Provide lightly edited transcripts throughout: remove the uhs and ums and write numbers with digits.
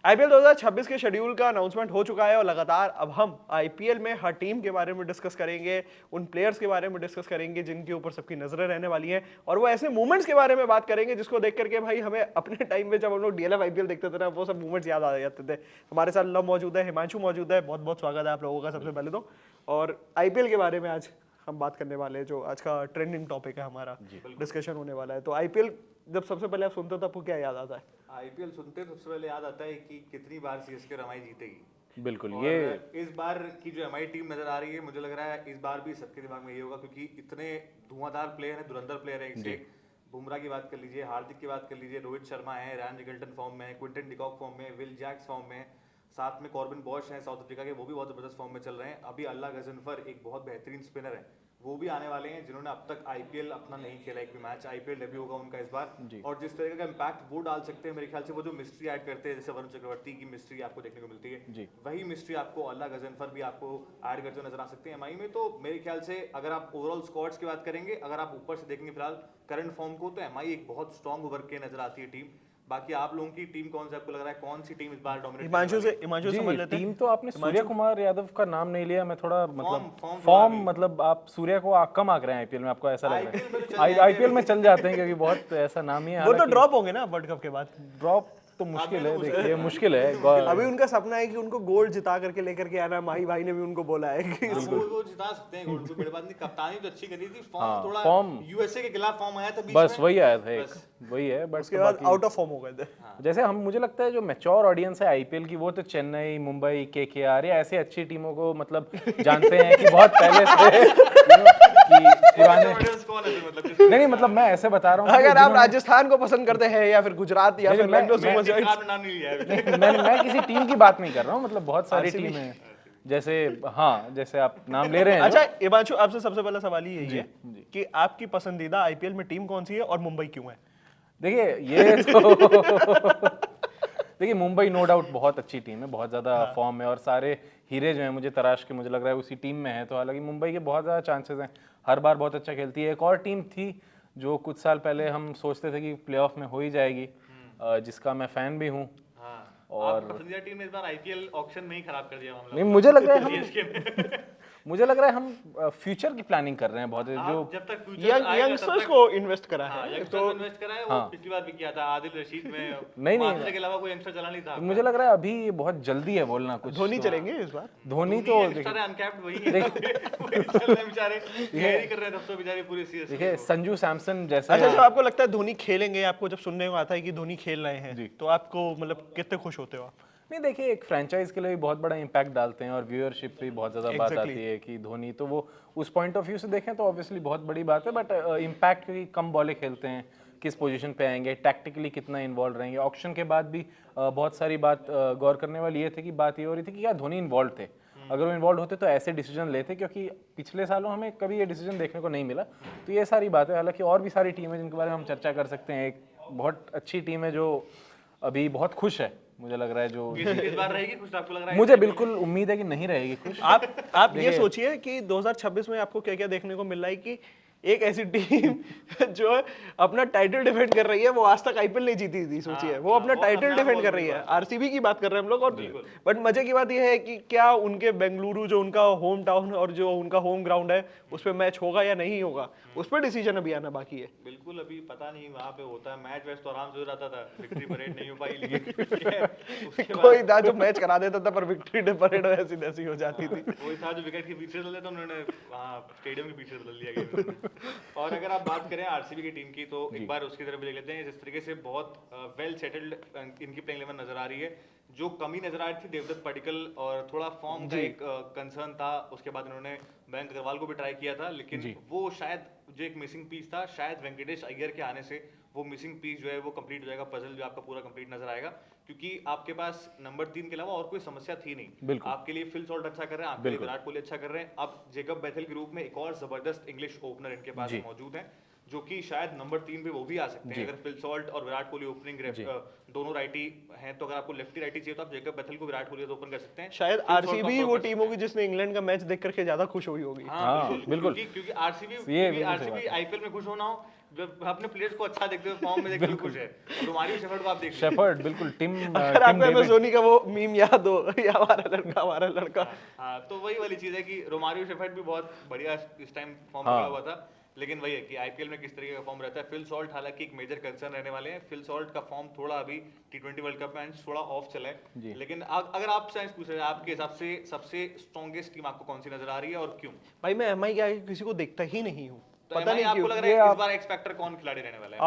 IPL 2026 के schedule का announcement हो चुका है और लगातार अब हम आईपीएल में हर टीम के बारे में डिस्कस करेंगे, उन प्लेयर्स के बारे में डिस्कस करेंगे जिनके ऊपर सबकी नजरें रहने वाली हैं, और वो ऐसे मूवमेंट्स के बारे में बात करेंगे जिसको देख करके भाई हमें अपने टाइम में जब हम लोग डीएलएफ आईपीएल देखते थे ना, वो सब मूवमेंट्स याद आ जाते थे। हमारे साथ लव मौजूद है, हिमांशु मौजूद है, बहुत बहुत स्वागत है आप लोगों का सबसे पहले तो। और आईपीएल के बारे में आज हम बात करने वाले हैं, जो आज का ट्रेंडिंग टॉपिक है, हमारा डिस्कशन होने वाला है। तो आईपीएल जब सबसे पहले आप सुनते हो तो आपको क्या याद आता है? आईपीएल सुनते सबसे पहले याद आता है कि कितनी बार सीएसके और एमआई जीतेगी। बिल्कुल। और ये इस बार की जो एमआई टीम नजर आ रही है, मुझे लग रहा है इस बार भी सबके दिमाग में ये होगा, क्योंकि इतने धुआंधार प्लेयर हैं, धुरंधर प्लेयर हैं। इससे बुमराह की बात कर लीजिए, हार्दिक की बात कर लीजिए, रोहित शर्मा है, रैन रिगल्टन फॉर्म में है, क्विंटन डिकॉक फॉर्म में, विल जैक्स फॉर्म में, साथ में कॉर्बिन बॉश हैं साउथ अफ्रीका के, वो भी बहुत जबरदस्त फॉर्म में चल रहे हैं। अभी अल्लाह गजनफर एक बहुत बेहतरीन स्पिनर है, वो भी आने वाले हैं, जिन्होंने अब तक आईपीएल अपना नहीं खेला एक भी मैच। आईपीएल डेब्यू होगा उनका इस बार, और जिस तरीके का इम्पैक्ट वो डाल सकते हैं, मेरे ख्याल से वो जो मिस्ट्री ऐड करते हैं, जैसे वरुण चक्रवर्ती की मिस्ट्री आपको देखने को मिलती है, वही मिस्ट्री आपको अल्लाह गजनफर भी आपको ऐड करते हुए नजर आ सकते हैं एमआई में। तो मेरे ख्याल से अगर आप ओवरऑल स्क्वाड्स की बात करेंगे, अगर आप ऊपर से देखेंगे फिलहाल करंट फॉर्म को, तो एमआई एक बहुत स्ट्रॉन्ग उभर के नजर आती है टीम। बाकी आप लोगों की टीम कौन सा आपको लग रहा है, कौन सी टीम इस बार डोमिनेट? हिमांशु से समझ लेते हैं। टीम तो आपने सूर्य कुमार यादव का नाम नहीं लिया, मैं थोड़ा मतलब फॉर्म मतलब आप सूर्य को कम आंक रहे हैं आईपीएल में, आपको ऐसा लग रहा है? आईपीएल आईपीएल में चल जाते हैं क्योंकि बहुत ऐसा नाम ही है। वो तो ड्रॉप होंगे ना वर्ल्ड कप के बाद। ड्रॉप तो मुश्किल है, देखिए मुश्किल है। अभी उनका सपना है कि उनको गोल्ड जिता करके लेकर के आना। माही भाई ने भी उनको बोला है कि वो जिता सकते हैं गोल्ड, कोई बड़ी बात नहीं। कप्तानी तो अच्छी करी थी, फॉर्म थोड़ा फॉर्म यूएसए के खिलाफ फॉर्म आया था बीच बस में, वही आया था एक, वही है। बट उसके बाद आउट ऑफ फॉर्म हो गए थे। जैसे हम, मुझे लगता है जो मैच्योर ऑडियंस है आईपीएल की, वो तो चेन्नई, मुंबई, केकेआर या ऐसे अच्छी टीमों को मतलब जानते हैं कि बहुत पहले से कि पुराने कौन है फिर, मतलब नहीं मतलब मैं ऐसे बता रहा हूँ अगर आप राजस्थान को पसंद करते हैं या फिर गुजरात या फिर लखनऊ सुपर जायंट्स, नाम नहीं लिया है। मैं किसी टीम की बात नहीं कर रहा हूँ, मतलब बहुत सारी टीमें हैं जैसे, हाँ जैसे आप नाम ले रहे हैं। अच्छा हिमांशु, आपसे सबसे पहला सवाल ही यही है कि आपकी पसंदीदा आईपीएल में टीम कौन सी है और मुंबई क्यों है? देखिए ये तो देखिए मुंबई नो डाउट बहुत अच्छी टीम है, बहुत ज़्यादा फॉर्म है, और सारे हीरे जो हैं मुझे तराश के मुझे लग रहा है उसी टीम में है। तो हालांकि मुंबई के बहुत ज़्यादा चांसेस हैं, हर बार बहुत अच्छा खेलती है। एक और टीम थी जो कुछ साल पहले हम सोचते थे कि प्लेऑफ में हो ही जाएगी, जिसका मैं फ़ैन भी हूँ। और पसंदीदा टीम ने इस बार आईपीएल ऑक्शन में ही खराब कर दिया मामला। नहीं मुझे लग रहा है हम फ्यूचर की प्लानिंग कर रहे हैं बहुत, जो जब तक फ्यूचर यंगस्टर्स को इन्वेस्ट करा है तो इन्वेस्ट करा है, वो पिछली बार भी किया था आदिल रशीद में। नहीं मास्टर के अलावा कोई यंगस्टर चला नहीं था। मुझे लग रहा है अभी बहुत जल्दी है बोलना कुछ। धोनी चलेंगे इस बार? धोनी तो यंगस्टर है, अनकैप्ड वही है, चल रहे बेचारे, तैयारी कर रहे हैं तब तो बेचारे पूरे सीएस। देखिए संजू सैमसन जैसे, अच्छा जब आपको लगता है धोनी खेलेंगे, आपको जब सुनने को आता है कि धोनी खेल रहे हैं, तो आपको मतलब कितने खुश होते हो आप? नहीं देखिए एक फ्रेंचाइज के लिए भी बहुत बड़ा इम्पैक्ट डालते हैं, और व्यूअरशिप पे बहुत ज़्यादा बात आती है कि धोनी, तो वो उस पॉइंट ऑफ व्यू से देखें तो ऑब्वियसली बहुत बड़ी बात है। बट इम्पैक्ट क्योंकि कम बॉलें खेलते हैं, किस पोजीशन पे आएंगे, टैक्टिकली कितना इन्वॉल्व रहेंगे। ऑक्शन के बाद भी बहुत सारी बात गौर करने वाली ये थी कि बात ये हो रही थी कि क्या धोनी इन्वॉल्व थे। अगर वो इन्वॉल्व होते तो ऐसे डिसीजन लेते, क्योंकि पिछले सालों हमें कभी ये डिसीजन देखने को नहीं मिला। तो ये सारी बातें, हालांकि और भी सारी टीम है जिनके बारे में हम चर्चा कर सकते हैं। एक बहुत अच्छी टीम है जो अभी बहुत खुश है, मुझे लग रहा है, जो इस बार रहेगी खुश, आपको लग रहा है? मुझे बिल्कुल उम्मीद है कि नहीं रहेगी खुश। आप ये सोचिए कि 2026 में आपको क्या क्या देखने को मिल रहा है कि एक ऐसी टीम जो अपना टाइटल डिफेंड कर रही है, वो आज तक आईपीएल नहीं जीती थी, सोचिए वो अपना टाइटल डिफेंड कर रही है। आरसीबी की बात कर रहे हैं हम लोग। और बट मजे की बात ये है कि क्या उनके बेंगलुरु जो उनका होम टाउन और जो उनका होम ग्राउंड है, उस पर मैच होगा या नहीं होगा, उस पर डिसीजन अभी आना बाकी है। बिल्कुल अभी पता नहीं वहाँ पे होता है मैच, वैसे तो आराम से हो जाता था, विक्ट्री परेड नहीं हो पाई, लेकिन कोई था जो मैच करा देता था, पर विक्ट्री डे परेड ऐसी तैसी हो जाती थी। कोई था जो विकेट के पीछे बदल देता, उन्होंने वहाँ स्टेडियम के पीछे बदल दिया गेम। और अगर आप बात करें आरसीबी की टीम की, तो एक बार उसकी तरफ देख लेते हैं। जिस तरीके से बहुत वेल सेटल्ड इनकी प्लेइंग 11 नजर आ रही है, जो कमी नजर आ रही थी देवदत्त पडिक्कल और थोड़ा फॉर्म का एक कंसर्न था। उसके बाद इन्होंने मयंक अग्रवाल को भी ट्राई किया था, लेकिन वो शायद जो एक मिसिंग पीस था, शायद वेंकटेश अय्यर के आने से वो मिसिंग पीस जो है वो कंप्लीट हो जाएगा, पजल जो आपका पूरा कंप्लीट नजर आएगा। क्योंकि आपके पास नंबर 3 के अलावा और कोई समस्या थी नहीं। आपके लिए फिल सॉल्ट अच्छा कर रहे हैं, आपके लिए विराट कोहली अच्छा कर रहे हैं। अब जेकब बेथेल के रूप में एक और जबरदस्त इंग्लिश ओपनर इनके पास मौजूद है, जो कि शायद नंबर 3 पे वो भी आ सकते हैं। अगर फिल सॉल्ट और विराट कोहली ओपनिंग दोनों राइटी हैं, तो अगर आपको लेफ्टी राइटी चाहिए तो आप जेकब बेथेल को विराट कोहली से ओपन कर सकते हैं। शायद आरसीबी वो टीम होगी जिसने इंग्लैंड का मैच देख करके ज्यादा खुश हुई होगी। हाँ बिल्कुल, क्योंकि आरसीबी आईपीएल में खुश होना हो, अपने प्लेयर्स को अच्छा देखते हुए फॉर्म में देखते हुए खुश है। रोमारियो शेफर्ड को आप देख लीजिए। शेफर्ड बिल्कुल टीम अगर आपको एमएस धोनी का वो मीम याद हो, ये हमारा लड़का। हाँ, तो वही वाली चीज है कि रोमारियो शेफर्ड भी बहुत बढ़िया इस टाइम फॉर्म पकड़ा हुआ था, लेकिन वही है कि आईपीएल में किस तरीके का फॉर्म रहता है। फिल सॉल्ट हालांकि एक मेजर कंसर्न रहने वाले हैं। फिल सॉल्ट का फॉर्म थोड़ा अभी टी20 वर्ल्ड कप में थोड़ा ऑफ चला है, लेकिन अगर आप साइंस पूछ रहे हैं आपके हिसाब से सबसे स्ट्रॉन्गेस्ट टीम आपको कौन सी नजर आ रही है और क्यों? भाई मैं एमआई के आगे किसी को देखता ही नहीं हूँ, तो पता नहीं आपको क्यों। लग रहा है इस बार एक्स फैक्टर कौन खिलाड़ी रहने वाला है?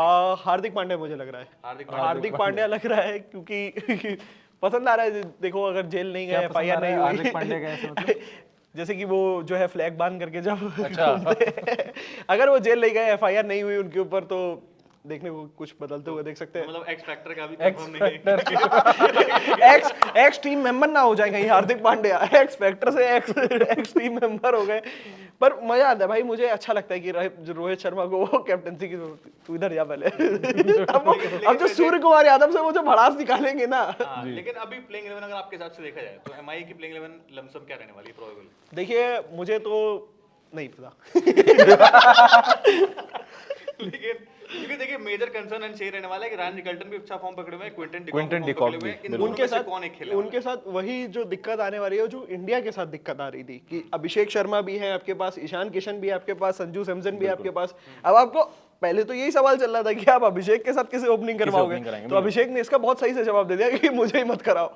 हार्दिक पांड्या मुझे लग रहा है। हार्दिक पांड्या लग रहा है क्योंकि पसंद आ रहा है। देखो अगर जेल नहीं गए, एफआईआर नहीं हार्दिक पांड्या का ऐसे मतलब जैसे कि वो जो है फ्लैग बांध करके जब अच्छा। अगर वो जेल नहीं गए, एफआईआर नहीं हुई उनके ऊपर, तो देखने को कुछ बदलते हुए देख सकते हैं। मतलब एक्स फैक्टर का भी कंफर्म नहीं है। एक्स टीम मेंबर ना हो जाए कहीं हार्दिक पांड्या, एक्स फैक्टर से एक्स टीम मेंबर हो गए। पर मजा आता है भाई, मुझे अच्छा लगता है कि रोहित शर्मा को कैप्टनसी की, तू इधर जा पहले। अब जो सूर्य कुमार यादव से वो जो भड़ास निकालेंगे ना। लेकिन अभी प्लेइंग 11 अगर आपके हिसाब से देखा जाए तो एमआई की प्लेइंग 11 लमसम क्या रहने वाली है प्रोबेबल? देखिए मुझे तो नहीं पता। लेकिन क्योंकि देखिए मेजर कंसर्न एंड यही रहने वाला है कि रैन निकल्टन भी अच्छा फॉर्म पकड़े हुए हैं, क्विंटन डिकॉक भी, इन दोनों में से कौन एक खेलेगा? उनके साथ वही जो दिक्कत आने वाली है, जो इंडिया के साथ दिक्कत आ रही थी कि अभिषेक शर्मा भी है आपके पास, ईशान किशन भी है आपके पास, संजू सैमसन भी है आपके पास। अब आपको पहले तो यही सवाल चल रहा था कि आप अभिषेक के साथ किसे ओपनिंग करवाओगे, तो अभिषेक ने इसका बहुत सही से जवाब दे दिया कि मुझे ही मत कराओ।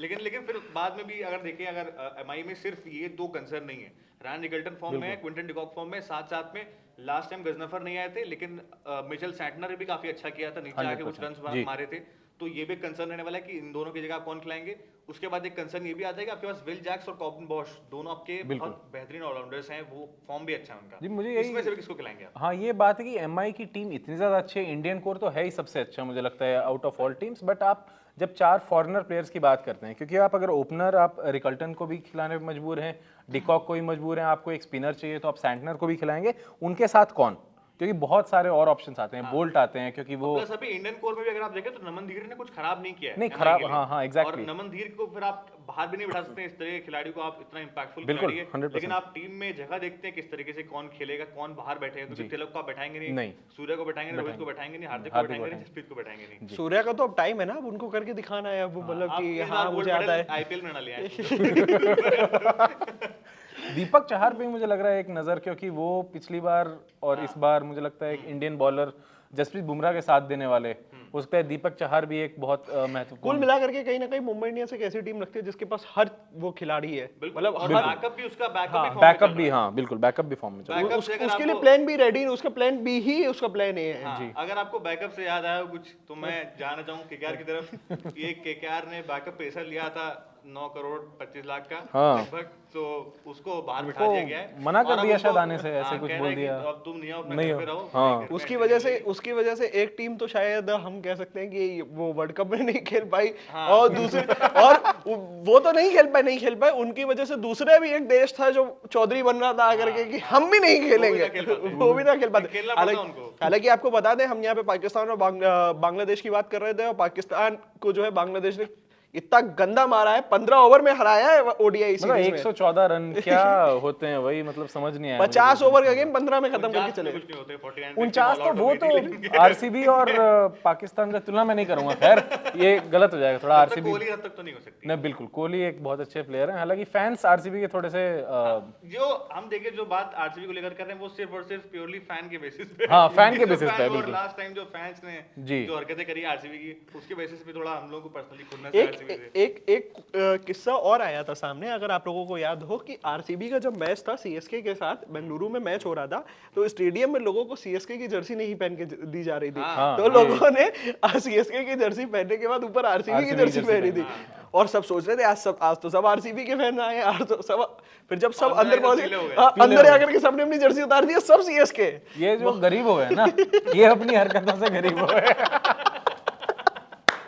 लेकिन फिर बाद में भी अगर देखें, अगर एमआई में सिर्फ ये दो कंसर्न नहीं है, रैन निकल्टन फॉर्म में है, क्विंटन डिकॉक फॉर्म में, साथ में लास्ट टाइम गजनफर नहीं आए थे, लेकिन मिचेल सैंटनर ने भी काफी अच्छा किया था, नीचे आके कुछ रन मारे थे, तो ये भी कंसर्न रहने वाला है कि इन दोनों की जगह आप कौन खिलाएंगे। उसके बाद एक कंसर्न ये भी आता है कि आपके पास विल जैक्स और कॉबिन बॉश दोनों आपके बहुत बेहतरीन ऑलराउंडर्स हैं, वो फॉर्म भी अच्छा है उनका। जी मुझे इसमें से भी किसको खिलाएंगे आप? हाँ ये बात है कि एमआई की टीम इतनी ज्यादा अच्छी है, इंडियन कोर तो है ही सबसे अच्छा मुझे लगता है out of all teams, but आप जब 4 फॉरेनर प्लेयर्स की बात करते हैं, क्योंकि आप अगर ओपनर आप रिकल्टन को भी खिलाने पे मजबूर हैं, डिकॉक को भी मजबूर हैं, आपको एक स्पिनर चाहिए तो आप सैंटनर को भी खिलाएंगे, उनके साथ कौन? क्योंकि बहुत सारे और ऑप्शंस आते हैं, बोल्ट आते हैं, क्योंकि वो प्लस अभी इंडियन कोर में भी अगर आप देखें तो नमन धीर ने कुछ खराब नहीं किया है, नहीं खराब, हाँ एग्जैक्टली। और नमन धीर को फिर आप बाहर भी नहीं बिठा सकते, इस तरह के खिलाड़ी को आप इतना इंपैक्टफुल बिल्कुल, खिलाड़ी है, 100%। लेकिन आप टीम में जगह देखते हैं किस तरीके से कौन खेलेगा, कौन बाहर बैठेगा, क्योंकि तिलक को आप बैठाएंगे नहीं, सूर्य को बैठाएंगे, रोहित को बैठाएंगे नहीं, हार्दिक को बैठाएंगे नहीं, जसप्रीत को बैठाएंगे नहीं। सूर्य का तो अब टाइम है ना, अब उनको करके दिखाना है, अब वो मतलब कि हाँ मुझे आता है। आईपीएल में ना लिया दीपक चहार पे मुझे लग रहा है एक नजर, क्योंकि वो पिछली बार और इस बार मुझे लगता है एक इंडियन बॉलर जसप्रीत बुमराह के साथ देने वाले, हो सकता है दीपक चहार भी एक बहुत महत्वपूर्ण। कुल मिलाकर के कहीं ना कहीं मुंबई इंडियंस एक ऐसी टीम लगती है जिसके पास हर वो खिलाड़ी है, मतलब बैकअप भी उसका बैकअप भी, हाँ बिल्कुल बैकअप भी फॉर्म में चल रहा है। उसके लिए प्लान बी रेडी, उसका प्लान बी ही उसका प्लान ए है। हाँ, अगर आपको बैकअप से याद आया कुछ तो मैं जाना चाहूँ केकेआर की तरफ। ये केकेआर ने बैकअप पेसर लिया था 9 करोड़ 25 लाख का लगभग, तो उसको बाहर बिठा दिया गया है, मना कर दिया शायद आने से, ऐसे कुछ बोल दिया, अब तुम नहीं आओ, नहीं रहो। हाँ उसकी वजह से एक टीम तो शायद हम कह सकते हैं कि वो वर्ल्ड कप में नहीं खेल पाई, और दूसरे और वो तो नहीं खेल पाए, उनकी वजह से दूसरे भी एक देश था जो चौधरी बन रहा था आकर के कि हम भी नहीं खेलेंगे, वो भी ना खेल पाते। हालांकि आपको बता दें, हम यहाँ पे पाकिस्तान और बांग्लादेश की बात कर रहे थे, और पाकिस्तान को जो है बांग्लादेश ने इतना गंदा मारा है, 15 ओवर में हराया है ओडीआई सीरीज में। 114 रन क्या होते हैं, वही मतलब समझ नहीं आया। 50 ओवर का गेम 15 में खत्म करके चले। 49 तो वो तो आरसीबी और पाकिस्तान का तुलना में नहीं करूंगा, खैर ये गलत हो जाएगा थोड़ा। आरसीबी कोहली हद तक तो नहीं हो सकती। नहीं बिल्कुल, कोहली एक बहुत अच्छे प्लेयर हैं, हालांकि फैंस आरसीबी के थोड़े से जो हम देखें जो बात आरसीबी को लेकर कर रहे हैं वो सिर्फ और सिर्फ प्योरली फैन के बेसिस पे, हाँ फैन के बेसिस पे बिल्कुल। लास्ट टाइम जो फैंस ने जो हरकतें करी आरसीबी की, उसके बेसिस पे थोड़ा हम लोगों को पर्सनली खुन्नस है आरसीबी से। एक किस्सा और आया था सामने, अगर आप लोगों को याद हो कि आरसीबी का जब मैच था सीएसके के साथ, बेंगलुरु में मैच हो रहा था, तो स्टेडियम में लोगों को सीएसके की जर्सी नहीं पहन के दी जा रही थी, तो लोगों ने सीएसके की जर्सी पहनने के बाद ऊपर आरसीबी की जर्सी पहनी थी, और सब सोच रहे थे आज तो सब आरसीबी के फैन आए, आज तो सब, फिर जब सब अंदर पहुंचे, अंदर आकर के सबने अपनी जर्सी उतार दी, सब सीएसके। ये जो गरीब हो गए ना, ये अपनी हरकतों से गरीब हो गए।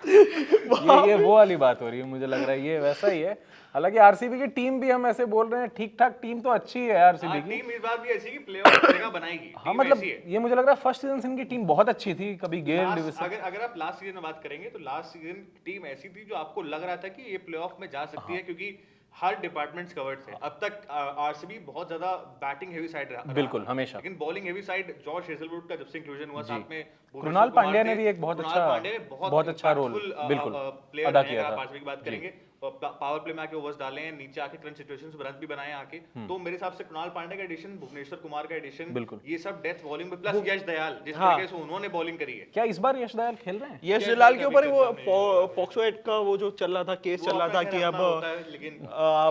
ये वो वाली बात हो रही है, मुझे लग रहा है ये वैसा ही है। हालांकि आरसीबी की टीम भी हम ऐसे बोल रहे हैं, ठीक ठाक टीम तो अच्छी है आरसीबी की, टीम इस बार भी ऐसी कि प्लेऑफ जगह बनाएगी। हाँ मतलब ये मुझे लग रहा है फर्स्ट सीजन से इनकी टीम बहुत अच्छी थी, कभी गेल अगर आप लास्ट सीजन में बात करेंगे तो लास्ट सीजन टीम ऐसी थी जो आपको लग रहा था कि ये प्लेऑफ में जा सकती है, क्योंकि हर डिपार्टमेंट्स कवर्ड थे अब तक। आरसीबी बहुत ज्यादा बैटिंग हेवी साइड रहा, बिल्कुल, हमेशा। लेकिन bowling heavy side George Hazlewood का जब से इंक्लूजन हुआ, साथ में कृणाल पांड्या ने भी एक बहुत बहुत अच्छा रोल बिल्कुल प्लेयर अदा हैं। किया अगर था। आप आरसीबी की बात करेंगे, पावर प्ले में आके ओवर्स डाले हैं, नीचे आके क्रंच सिचुएशंस में रन भी बनाए आके। तो मेरे हिसाब से कृणाल पांड्या का एडिशन, भुवनेश्वर कुमार का एडिशन, ये सब डेथ बॉलिंग में, प्लस यश दयाल जिस तरीके से उन्होंने बॉलिंग करी है। क्या इस बार यश दयाल खेल रहे हैं? यश दयाल के ऊपर वो पॉक्सो एक्ट का वो जो चल रहा था, केस चल रहा था कि अब लेकिन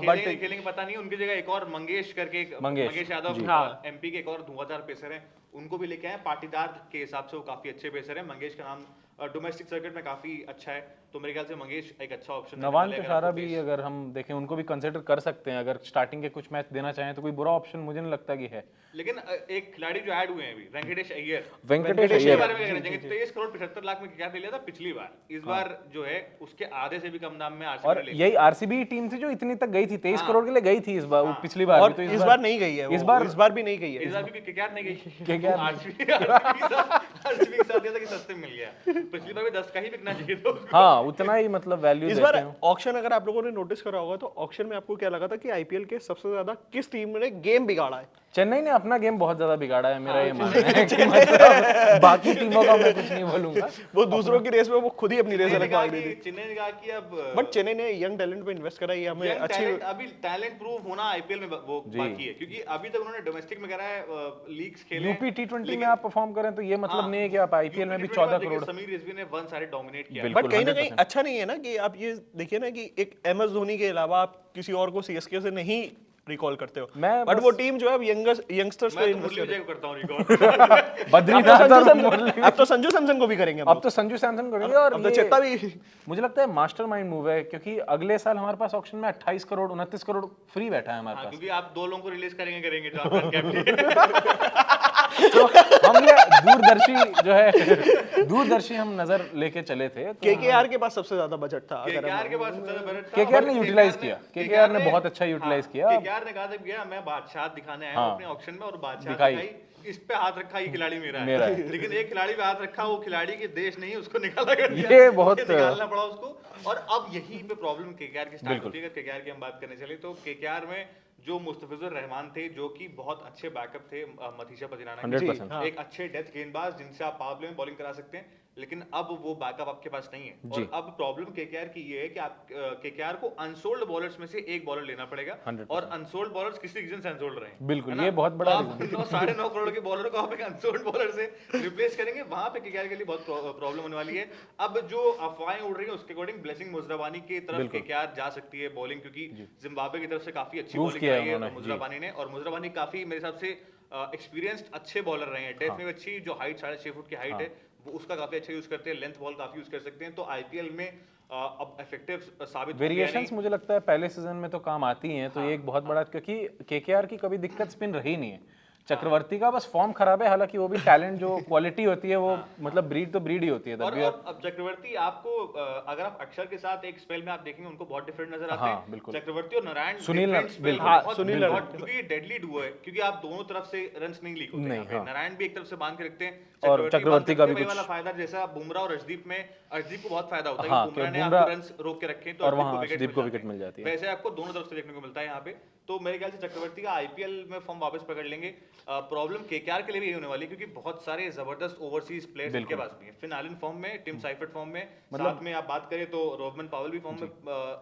बट खेलेंगे पता नहीं। उनकी जगह एक और मंगेश करके, मंगेश यादव एमपी के एक और धुआंधार पेसर हैं, उनको भी लेके आए। पाटीदार के हिसाब से वो काफी अच्छे पेसर हैं। मंगेश का नाम डोमेस्टिक सर्किट में काफी अच्छा है, तो मेरे ख्याल से मंगेश एक अच्छा ऑप्शन है। नवान पेशारा भी अगर हम देखें, उनको भी कंसिडर कर सकते हैं, अगर स्टार्टिंग के कुछ मैच देना चाहें तो कोई बुरा ऑप्शन मुझे नहीं लगता कि है। लेकिन एक खिलाड़ी जो ऐड हुए हैं अभी, वेंकटेश अय्यर, वेंकटेश के अय्यर बारे में कहना चाहेंगे। 23 करोड़ 75 लाख में क्या ले लिया था पिछली बार, इस बार जो है उसके आधे से भी कम दाम में आरसीबी और ने ले यही आरसीबी टीम थी जो इतनी तक गई थी, 23 करोड़ के लिए गई थी इस बार, पिछली बार और भी। तो इस बार नहीं गई है, इस बार भी नहीं गई है। इस बार क्योंकि केकेआर नहीं गई, केकेआर आरसीबी के साथ दिया था कि सस्ते में मिल गया। पिछली बार भी 10 का ही बिकना चाहिए था उसको। हाँ, उतना ही मतलब वैल्यू इस बार ऑक्शन अगर आप लोगों ने नोटिस करा होगा तो ऑक्शन में आपको क्या लगा था कि आईपीएल के सबसे ज्यादा किस टीम ने गेम बिगाड़ा है? चेन्नई ने अपना गेम बहुत ज्यादा बिगाड़ा है, मेरा ये मानना है कि मतलब बाकी टीमों का मैं कुछ नहीं बोलूंगा। वो दूसरों की रेस में वो खुद ही अपनी रेस अलग भाग रही थी। चेन्नई ने कहा कि अब बट चेन्नई ने यंग टैलेंट पे इन्वेस्ट करा, ये हमें अच्छी अभी टैलेंट प्रूव होना आईपीएल में वो बाकी है, क्योंकि अभी तक उन्होंने डोमेस्टिक में करा है, लीग्स खेले, यूपी टी20 में आप परफॉर्म करें तो ये मतलब नहीं है कि आप आईपीएल में भी 14 करोड़। समीर रिजवी ने वन साइड डोमिनेट किया। बट कहीं ना कहीं अच्छा नहीं है ना कि आप ये देखिए ना कि एक एमएस धोनी के अलावा आप किसी और को सीएसके से नहीं रिकॉल करते हो। बट वो टीम जो है अब यंगस्टर्स पे इन्वेस्ट करता हूं रिकॉर्ड। बद्रीनाथ और मुरली, अब तो संजू सैमसन को भी करेंगे, अब तो संजू सैमसन करेंगे। और अब तो चेत्ता भी, मुझे लगता है मास्टरमाइंड मूव है, क्योंकि अगले साल हमारे पास ऑक्शन में 28 करोड़ 29 करोड़ फ्री बैठा है हमारे पास। क्योंकि आप दो लोगों को रिलीज करेंगे जो आपका कैप्टन। तो हम ये दूरदर्शी जो है, दूरदर्शी हम नजर लेके चले थे। केकेआर के पास सबसे ज्यादा बजट था, केकेआर के पास सबसे ज्यादा बजट था। केकेआर ने यूटिलाइज किया, केकेआर ने बहुत अच्छा यूटिलाइज किया। केकेआर ने कहा था कि मैं बादशाह दिखाने आया हूं अपने ऑक्शन में, और बादशाह दिखाई, इस पे हाथ रखा, ये खिलाड़ी मेरा है। लेकिन एक खिलाड़ी पे हाथ रखा, वो खिलाड़ी के देश नहीं, उसको निकाला गया, ये बहुत निकालना पड़ा उसको। और अब यहीं पे प्रॉब्लम केकेआर की स्टार्ट होती है। अगर केकेआर की हम बात करने चले तो केकेआर में जो मुस्तफिजुर रहमान थे, जो कि बहुत अच्छे बैकअप थे मतीशा पतिराना के, एक अच्छे डेथ गेंदबाज जिनसे आप पावर प्ले में बॉलिंग करा सकते हैं, लेकिन अब वो बैकअप आपके पास नहीं है। और अब प्रॉब्लम केकेआर की ये है कि आप केकेआर को अनसोल्ड बॉलर्स में से एक बॉलर लेना पड़ेगा, और अनसोल्ड बॉलर्स किसी रीजन से अनसोल्ड रहे हैं। बिल्कुल, ये बहुत बड़ा 9.5 करोड़ के बॉलर को आप एक अनसोल्ड बॉलर से रिप्लेस करेंगे, वहां पे केकेआर के लिए बहुत प्रॉब्लम होने वाली है। अब जो अफवाहें उड़ रही है उसके अकॉर्डिंग ब्लेसिंग मुजराबानी की तरफ केकेआर जा सकती है बॉलिंग, क्योंकि जिम्बाब्वे की तरफ से काफी अच्छी बॉलिंग आई है मुजराबानी ने, और मुजराबानी काफी मेरे हिसाब से एक्सपीरियंस्ड अच्छे बॉलर रहे हैं। डेथ में अच्छी जो हाइट 6.5 फुट की हाइट है, वो उसका काफी अच्छा यूज करते हैं, लेंथ बॉल काफी यूज कर सकते हैं। तो आईपीएल में अब इफेक्टिव साबित वेरिएशंस मुझे लगता है पहले सीजन में तो काम आती हैं, तो ये एक बहुत बड़ा, क्योंकि केकेआर की कभी दिक्कत स्पिन रही नहीं है। चक्रवर्ती का बस फॉर्म खराब है, हालांकि वो भी टैलेंट जो क्वालिटी होती है वो मतलब ब्रीड तो ब्रीड ही होती है। और अब चक्रवर्ती आपको अगर आप अक्षर के साथ एक स्पेल में आप देखेंगे उनको बहुत डिफरेंट नजर आते हैं। चक्रवर्ती और नारायण, सुनील, सुनील क्योंकि डेडली डुओ है, क्योंकि आप दोनों तरफ से रन्स नहीं लीक होते हैं। नारायण भी एक तरफ से बांध के रखते हैं, और चक्रवर्ती का भी कुछ वाला फायदा, जैसा बुमराह और अर्शदीप में अर्शदीप को बहुत फायदा होता है, बुमराह ने आपको रन्स रोक के रखे तो अर्शदीप को विकेट मिल जाती है। वैसे आपको दोनों तरफ से देखने को मिलता है यहाँ पे। तो मेरे ख्याल से चक्रवर्ती का आईपीएल में फॉर्म वापस पकड़ लेंगे। प्रॉब्लम केकेआर के लिए भी होने वाली है, क्योंकि बहुत सारे जबरदस्त ओवरसीज प्लेयर्स इनके पास भी हैं। फिन एलन फॉर्म में, टिम साइफर्ट फॉर्म में, साथ में आप बात करें तो रोबमन पावेल भी फॉर्म में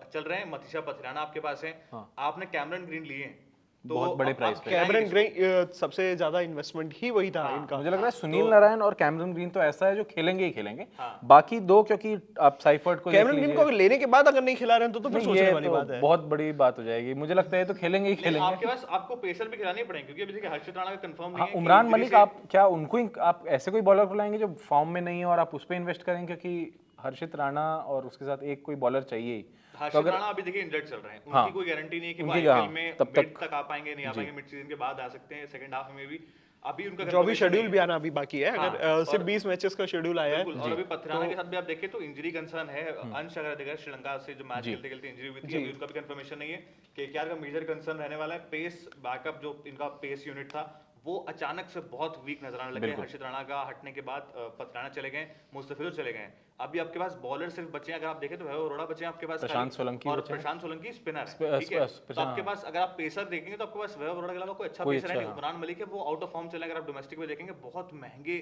चल रहे हैं, मतीशा पथिराना आपके पास है, आपने कैमरन ग्रीन लिए हैं तो बहुत बड़े प्राइस पे। कैमरन ग्रीन सबसे ज्यादा इन्वेस्टमेंट ही वही था इनका। मुझे लग रहा है सुनील नारायण और कैमरन ग्रीन तो ऐसा है जो खेलेंगे ही खेलेंगे। बाकी दो, क्योंकि आप साइफर्ट को कैमरन ग्रीन को लेने के बाद अगर नहीं खिला रहे हैं तो फिर सोचने वाली बात है, बहुत बड़ी बात हो जाएगी। मुझे लगता है तो खेलेंगे ही खेलेंगे। आपके पास आपको पेसर भी खिलाने पड़ेंगे, क्योंकि अभी देखिए हर्षित राणा का कंफर्म नहीं है। उमरान मलिक, आप क्या उनको ही आप ऐसे कोई बॉलर को लाएंगे जो फॉर्म में नहीं है और आप उस पर इन्वेस्ट करेंगे? क्योंकि हर्षित राणा और उसके साथ एक कोई बॉलर चाहिए ही। हर्षित राणा अभी देखिए इंजर्ड चल रहे हैं, उनकी कोई गारंटी नहीं है कि वो आईपीएल में मिड तक आ पाएंगे, नहीं आ पाएंगे, मिड सीजन के बाद आ सकते हैं, सेकंड हाफ में भी। अभी उनका जो भी शेड्यूल भी आना अभी बाकी है, अगर सिर्फ 20 मैचेस का शेड्यूल आया है। और अभी पथिराना के साथ भी आप देखें तो इंजरी कंसर्न है। अंश अगर देखा श्रीलंका से जो मैच खेलते खेलते इंजरी हुई थी, अभी उसका भी कंफर्मेशन नहीं है। केकेआर का मेजर कंसर्न रहने वाला है पेस बैकअप, जो इनका पेस यूनिट था वो अचानक से बहुत वीक नजर आने लगे। हर्षित राणा का हटने के बाद पथराना चले गए, मुस्तफिजुर चले गए। अभी आपके पास बॉलर सिर्फ बचे हैं, अगर आप देखें तो वैभव अरोड़ा बचे हैं आपके पास, प्रशांत सोलंकी और बचे हैं। प्रशांत सोलंकी स्पिनर है, ठीक है। तो आपके पास अगर आप पेसर देखेंगे तो आपके पास वैभव अरोड़ा के अलावा कोई अच्छा पेसर है नहीं। उमरान मलिक है, वो आउट ऑफ फॉर्म चले। अगर आप डोमेस्टिक में देखेंगे बहुत महंगे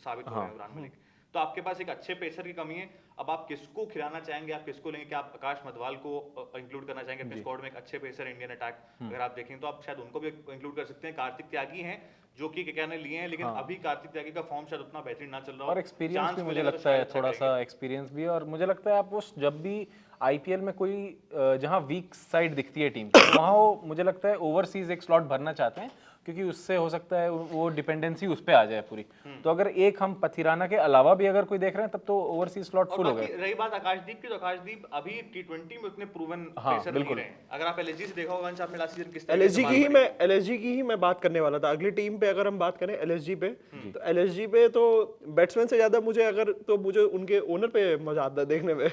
साबित हो रहे हैं उमरान मलिक। तो आपके पास एक अच्छे पेसर की कमी है। अब आप किसको खिलाना चाहेंगे, आप किसको लेंगे? क्या आप आकाश मधवाल को इंक्लूड करना चाहेंगे अपने स्क्वाड में? एक अच्छे पेसर इंडियन अटैक अगर आप देखें तो आप शायद उनको भी इंक्लूड कर सकते हैं। कार्तिक त्यागी हैं जो कि केकेआर ने लिए हैं, लेकिन अभी कार्तिक त्यागी का फॉर्म शायद उतना बेहतरीन ना चल रहा हो। और एक्सपीरियंस भी मुझे लगता है थोड़ा सा एक्सपीरियंस भी है। और मुझे लगता है आप वो जब भी आईपीएल में कोई जहां वीक साइड दिखती है टीम वहां वो मुझे लगता है ओवरसीज एक स्लॉट भरना चाहते हैं, क्योंकि उससे हो सकता है वो डिपेंडेंसी उस पे आ जाए पूरी। तो अगर एक हम पथिराना के अलावा भी अगर कोई देख रहे हैं तब तो ओवरसीज स्लॉट फुल हो गए। रही बात आकाशदीप की, तो आकाशदीप अभी टी20 में उतने प्रूवन पेसर नहीं रहे। अगर आप एलएसजी से देखा होगा आपने लास्ट सीजन किस तरह एलएसजी की ही मैं बात करने वाला था। अगली टीम पे अगर हम बात करें एलएसजी पे, तो एलएसजी पे तो बैट्समैन से ज्यादा मुझे उनके ओनर पे मजा आता है देखने में।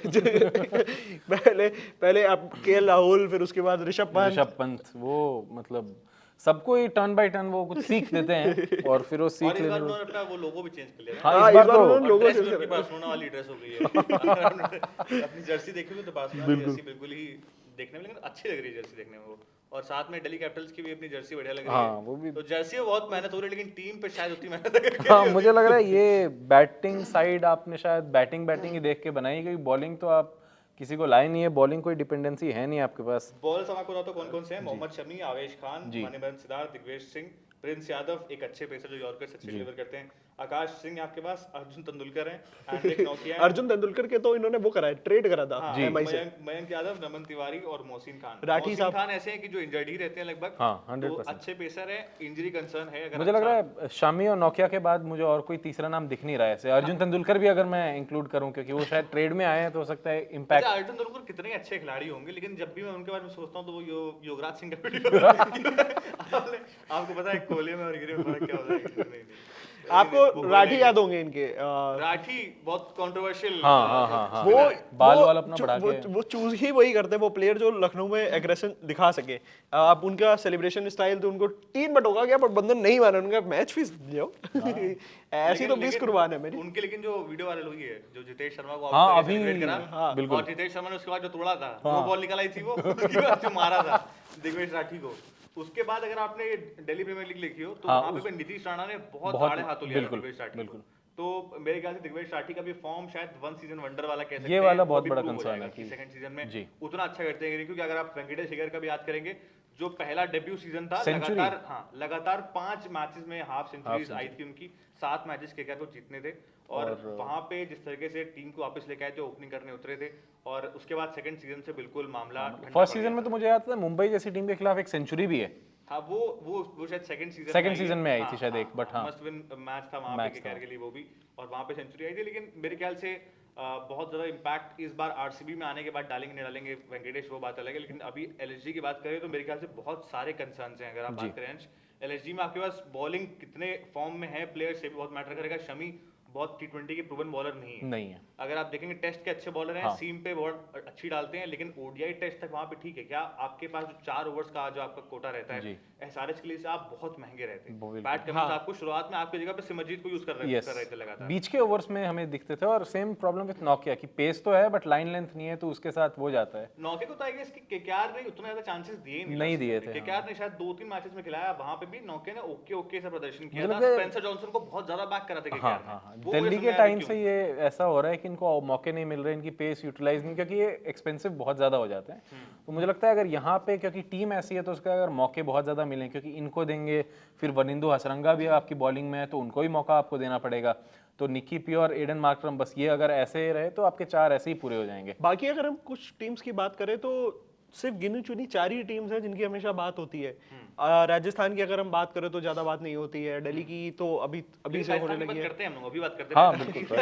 पहले आप केएल राहुल, फिर उसके बाद ऋषभ पंत, वो मतलब सबको ही टर्न बाय टर्न वो कुछ सीख देते हैं और फिर वो सीख लेने में। अपना वो लोगो भी चेंज कर लिया। हाँ, इस बार तो लोगो चेंज कर लिया। बार्सिलोना वाली ड्रेस हो गई है। अपनी जर्सी देखोगे तो बार्सिलोना जर्सी बिल्कुल ही देखने में, लेकिन अच्छी लग रही है जर्सी देखने में वो। और साथ में दिल्ली कैपिटल्स की भी अपनी जर्सी बढ़िया लग रही है। वो भी तो जर्सी में बहुत मेहनत हो रही है, लेकिन टीम पे शायद उतनी मेहनत करके हाँ, मुझे लग रहा है ये बैटिंग साइड आपने शायद बैटिंग ही देख के बनाई, क्योंकि बॉलिंग तो आप किसी को लाए नहीं है, बॉलिंग कोई डिपेंडेंसी है नहीं आपके पास। बॉलर्स आपको बताओ तो कौन-कौन से हैं? मोहम्मद शमी, आवेश खान, मणिबंध सिद्धार्थ, दिग्वेश सिंह, प्रिंस यादव, एक अच्छे पेसर जो यॉर्कर से अच्छे डिलीवर करते हैं, आकाश सिंह आपके पास, अर्जुन तेंदुलकर हैं, हैंड्रिक नोकिया। अर्जुन तेंदुलकर के तो इन्होंने वो करा है, ट्रेड करा था एमआई से। मयंक यादव, नमन तिवारी और मोहसिन खान। राठी मोहसिन खान ऐसे हैं कि जो इंजर्ड ही रहते हैं लगभग। हाँ, 100%। तो अच्छे पेसर है, इंजरी कंसर्न है। अगर मुझे लग रहा है शामी और नोकिया के बाद मुझे और कोई तीसरा नाम दिख नहीं रहा है। अर्जुन तेंदुलकर भी अगर मैं इंक्लूड करूं, क्योंकि वो शायद ट्रेड में आए हैं, तो हो सकता है इम्पैक्ट। अर्जुन तेंदुलकर कितने अच्छे खिलाड़ी होंगे, लेकिन जब भी मैं उनके बारे में सोचता हूं तो वो योगराज सिंह का वीडियो आपको पता है कोहली में और गिरे में फर्क क्या होता है? आपको राठी याद होंगे इनके। राठी बहुत कंट्रोवर्शियल। हाँ, वो बाल वाला अपना बढ़ा के वो चूज ही वही करते हैं, वो प्लेयर जो लखनऊ में एग्रेशन दिखा सके। आप उनका सेलिब्रेशन स्टाइल तो उनको 3 बट होगा क्या, पर बंदन नहीं माना, उनका मैच फीस दियो। ऐसी तो 20 कुर्बान है मेरी उनके। लेकिन जो वीडियो वायरल हुई है, जो जितेश शर्मा को अभी बिल्कुल, और जितेश शर्मा ने उसके बाद जो तोड़ा था, वो बॉल निकल आई थी, वो उसके बाद जो मारा था दिग्वेश राठी को। उसके बाद अगर आपने दिल्ली प्रीमियर लीग देखी हो तो वहां पे नीतीश राणा ने बहुत आड़े हाथों लिया दिग्वेश राठी को। तो मेरे ख्याल से दिग्वेश राठी का भी फॉर्म शायद 1 सीजन वंडर वाला कह सकते हैं। ये वाला बहुत बड़ा कंसर्न है कि सेकंड सीजन में उतना अच्छा करते हैं, क्योंकि अगर आप वेंकटेश अय्यर का भी याद करेंगे, जो पहला डेब्यू सीजन था, लगातार 5 मैचेस में हाफ सेंचुरीज आई थी उनकी। 7 मैचेस केकेआर को जीतने थे, और वहां पे जिस तरीके से टीम को वापस लेके आए थे, ओपनिंग करने उतरे थे। और उसके बाद सेकंड सीजन से बिल्कुल मामला फर्स्ट सीजन में तो मुझे याद था मुंबई जैसी टीम के खिलाफ एक सेंचुरी भी है। हाँ, वो शायद सेकंड सीजन में आई थी शायद एक, बट मस्ट विन मैच था वहां पे केकेआर के लिए वो भी, और वहां पे सेंचुरी आई थी। लेकिन मेरे ख्याल से बहुत ज्यादा इम्पैक्ट इस बार आरसीबी में आने के बाद डालेंगे नहीं डालेंगे वेंकटेश, वो बात अलग है। लेकिन अभी एलएसजी की बात करें तो मेरे ख्याल से बहुत सारे कंसर्न्स हैं। अगर आप बात करें एलएसजी में, आपके पास बॉलिंग कितने फॉर्म में है प्लेयर से भी बहुत मैटर करेगा। शमी बहुत टी20 के प्रूवन बॉलर नहीं है। अगर आप देखेंगे टेस्ट के अच्छे बॉलर हैं, सीम पे बहुत अच्छी डालते हैं, लेकिन ओडीआई टेस्ट तक वहां पे ठीक है। क्या आपके पास जो 4 ओवर्स का जो आपका कोटा रहता है एसआरएच के लिए से आप बहुत महंगे रहते हैं। बैट करने से आपको शुरुआत में आपकी जगह पे सिमरजीत को यूज कर रहे थे लगातार, बीच के ओवर्स में हमें दिखते थे। और सेम प्रॉब्लम विद नोकिया की पेस तो है बट लाइन लेंथ नहीं है, तो उसके साथ वो जाता है। नोकिया को तो आई गेस कि केकेआर ने उतना ज्यादा चांसेस नहीं दिए थे। केकेआर ने शायद 2-3 मैचेस में खिलाया, वहां पे भी नोकिया ने ओके से प्रदर्शन किया था। स्पेंसर जॉनसन को बहुत ज्यादा बैक करा था केकेआर ने। दिल्ली के टाइम से ये ऐसा हो रहा है कि इनको मौके नहीं मिल रहे, इनकी पेस यूटिलाइज नहीं, क्योंकि ये एक्सपेंसिव बहुत ज्यादा हो जाते हैं। तो मुझे लगता है अगर यहाँ पे क्योंकि टीम ऐसी है तो उसका अगर मौके बहुत ज्यादा मिलें, क्योंकि इनको देंगे, फिर वनिंदु हसरंगा भी आपकी बॉलिंग में है तो उनको ही मौका आपको देना पड़ेगा। तो निकी पी और एडन मार्करम, बस ये अगर ऐसे रहे तो आपके 4 ऐसे ही पूरे हो जाएंगे। बाकी अगर हम कुछ टीम्स की बात करें तो सिर्फ गिनी चुनी 4 ही टीम्स हैं जिनकी हमेशा बात होती है। राजस्थान की अगर हम बात करें तो ज्यादा बात नहीं होती है। दिल्ली की तो अभी से होने लगी है। करते हैं हम लोग, अभी बात करते हैं। हाँ, बिल्कुल।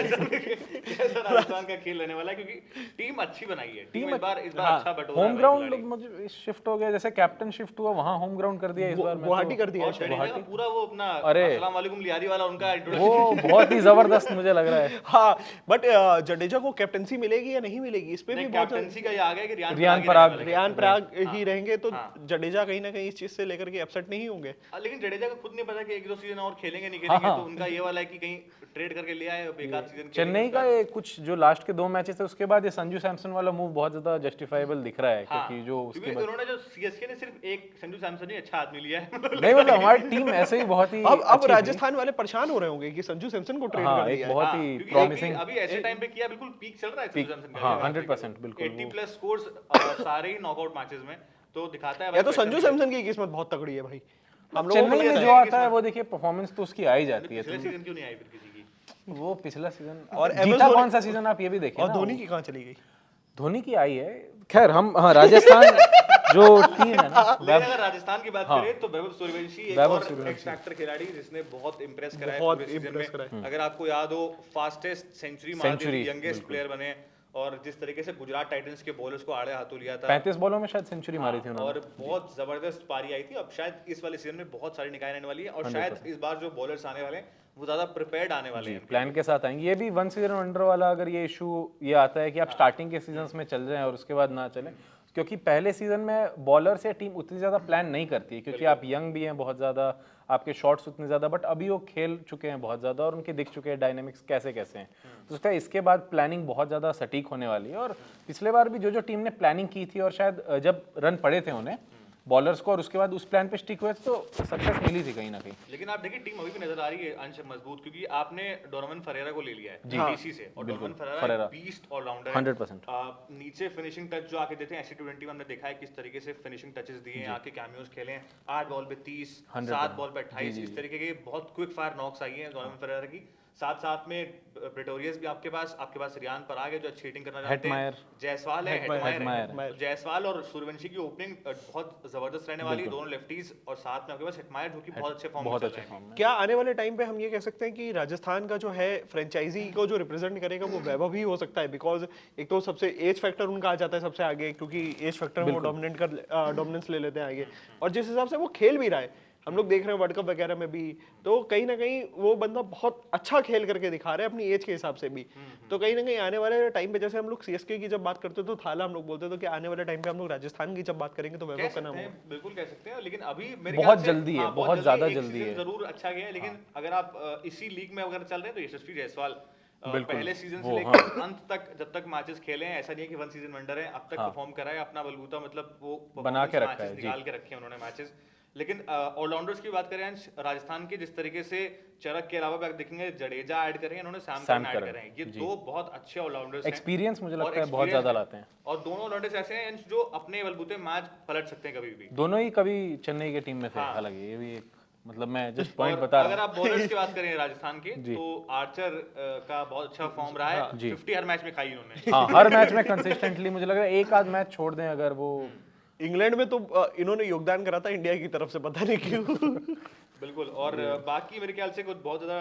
राजस्थान का खेल रहने वाला है, क्योंकि टीम अच्छी बनाई है। टीम इस बार अच्छा बटोरा है। होम ग्राउंड मुझे शिफ्ट हो गया, जैसे कैप्टन शिफ्ट हुआ वहां होम ग्राउंड कर दिया इस बार। गुवाहाटी कर दिया है पूरा वो अपना अस्सलाम वालेकुम लियारी वाला उनका वो बहुत ही जबरदस्त मुझे लग रहा है। हाँ, बट जडेजा को कैप्टनसी मिलेगी या नहीं मिलेगी, इस पे भी कैप्टनसी का ये आ गया कि रियान पराग ईरान प्रयाग ही रहेंगे तो जडेजा कहीं ना कहीं इस चीज से लेकर के अपसेट नहीं होंगे। लेकिन जडेजा को खुद नहीं पता कि 1-2 सीजन और खेलेंगे नहीं खेलेंगे, तो उनका ये वाला है कि कहीं ट्रेड करके ले आए बेकार सीजन चेन्नई का ये कुछ जो लास्ट के 2 मैचेस थे उसके बाद ये संजू सैमसन वाला मूव बहुत ज्यादा जस्टिफाइबल दिख रहा है, क्योंकि जो उसके बाद उन्होंने जो सीएसके ने सिर्फ एक संजू सैमसन ही अच्छा आदमी लिया है। नहीं मतलब हमारी टीम ऐसे ही बहुत ही अब राजस्थान वाले परेशान हो रहे होंगे कि संजू सैमसन को ट्रेड कर दिया है। बहुत ही क्योंकि प्रॉमिसिंग अभी ऐसे टाइम पे किया, बिल्कुल पीक चल रहा है संजू सैमसन का। हाँ 100% बिल्कुल 80+ स्कोर्स सारे ही नॉकआउट मैचेस में, तो दिखाता है या तो संजू सैमसन की किस्मत बहुत तगड़ी है भाई। हम लोगों चेन्नई में जो आता है वो देखिए परफॉर्मेंस तो उसकी आ ही जाती है। पिछले सीजन क्यों नहीं आई फिर किसी की? वो पिछला सीजन और और जीता कौन सा सीजन आप ये भी देखिए और ना, धोनी की कहाँ चली गई? धोनी की आई है। खैर हम राजस्थान जो टीम है ना, लेकिन अगर राजस्थान की बात करें तो वैभव सूर्यवंशी एक और एक्स फैक्टर खिलाड़ी जिसने बहुत इंप्रेस करा है पूरे सीजन में। अगर आपको याद हो, फास्टेस्ट सेंचुरी मारने यंगेस्ट प्लेयर बने, और जिस तरीके से गुजरात टाइटंस के बॉलर्स को आड़े हाथों लिया था, 35 बॉलों में शायद सेंचुरी मारी थी उन्होंने, और बहुत जबरदस्त पारी आई थी। अब शायद इस वाले सीजन में बहुत सारी निकाय आने वाली है, और शायद इस बार जो बॉलर्स आने वाले हैं वो ज्यादा प्रिपेयर्ड आने वाले हैं, प्लान के साथ आएंगे। ये भी 1 सीजन वंडर वाला अगर ये इशू ये आता है कि आप स्टार्टिंग के सीजन्स में चल जाएं और उसके बाद ना चलें, क्योंकि पहले सीजन में बॉलर से टीम उतनी ज़्यादा प्लान नहीं करती है, क्योंकि आप यंग भी हैं बहुत ज़्यादा, आपके शॉट्स उतने ज़्यादा, बट अभी वो खेल चुके हैं बहुत ज़्यादा और उनके दिख चुके हैं डायनेमिक्स कैसे कैसे हैं, तो उसका इसके बाद प्लानिंग बहुत ज़्यादा सटीक होने वाली है। और पिछले बार भी जो टीम ने प्लानिंग की थी और शायद जब रन पड़े थे उन्हें बॉलर्स को और उसके बाद उस प्लान पे स्टिक हुए तो सक्सेस मिली थी कहीं ना कहीं। लेकिन आप देखिए टीम अभी भी नजर आ रही है अंश मजबूत, क्योंकि आपने डोनोवन फरेरा को ले लिया है डीसी से, और डोनोवन फरेरा बीस्ट ऑलराउंडर है 100%। नीचे फिनिशिंग टच जो आके देते हैं, ऐसे T20 में हमने देखा है किस तरीके से फिनिशिंग टचेस दिए हैं, आके कैमियोस खेले हैं, 8 बॉल पे 30, 7 बॉल पे 28, इस तरीके के बहुत क्विक फायर नॉक्स आई हैं डोनोवन फरेरा की। साथ में प्रेटोरियस भी आपके पास रियान पर आ गए जो अच्छी हिटिंग करना चाहते हैं, जायसवाल है, हेटमायर, जायसवाल और सूर्यवंशी की ओपनिंग बहुत जबरदस्त रहने वाली है, दोनों लेफ्टीज, और साथ में आपके पास हेटमायर जो कि बहुत अच्छे फॉर्म में। क्या आने वाले टाइम पे हम ये कह सकते हैं कि राजस्थान का जो है फ्रेंचाइजी को जो रिप्रेजेंट करेगा वो वैभव ही हो सकता है? बिकॉज एक तो सबसे एज फैक्टर उनका आ जाता है सबसे आगे, क्योंकि एज फैक्टर वो डोमिनेंस ले लेते हैं आगे, और जिस हिसाब से वो खेल भी रहा है, हम लोग देख रहे हैं वर्ल्ड कप वगैरह में भी, तो कहीं ना कहीं वो बंदा बहुत अच्छा खेल करके दिखा रहा है अपनी एज के हिसाब से भी। तो कहीं ना कहीं आने वाले टाइम पे, जैसे हम लोग सीएसके की जब बात करते तो थाला हम लोग बोलते तो कि आने वाले टाइम पे हम लोग राजस्थान की जब बात करेंगे तो वैभव का नाम होगा। बिल्कुल कह सकते हैं, लेकिन अभी मेरे बहुत जल्दी है, बहुत ज्यादा जल्दी है, जरूर अच्छा गया है, लेकिन अगर आप इसी लीग में अगर चल रहे हैं तो यशस्वी जायसवाल पहले सीजन से लेकर अंत तक जब तक मैचेस खेले हैं, ऐसा नहीं है कि 1 सीजन वंडर है, अब तक परफॉर्म करा है अपना बलबूता, मतलब वो बना के रखा है, निकाल के रखे हैं उन्होंने मैचेस। लेकिन ऑलराउंडर्स की बात करें राजस्थान के, जिस तरीके से चरक के अलावा आप देखेंगे जडेजा ऐड करें, इन्होंने सैम करन ऐड करें, ये दो बहुत अच्छे ऑलराउंडर्स हैं, एक्सपीरियंस मुझे लगता है बहुत ज्यादा लाते हैं, और दोनों ऑलराउंडर्स ऐसे हैं जो अपने बलबूते मैच पलट सकते हैं कभी भी। दोनों ही कभी चेन्नई के टीम में थे, हालांकि ये भी एक मतलब मैं जस्ट पॉइंट बता रहा हूं। अगर आप बॉलर्स की बात करें राजस्थान के, तो आर्चर का बहुत अच्छा फॉर्म रहा है, 50 हर मैच में खाई उन्होंने। हाँ, हर मैच में कंसिस्टेंटली, मुझे लग रहा है एक आध मैच छोड़ दें अगर वो। इंग्लैंड में तो इन्होंने योगदान करा था इंडिया की तरफ से, पता नहीं क्यों। बिल्कुल, और बाकी मेरे ख्याल से कुछ बहुत ज्यादा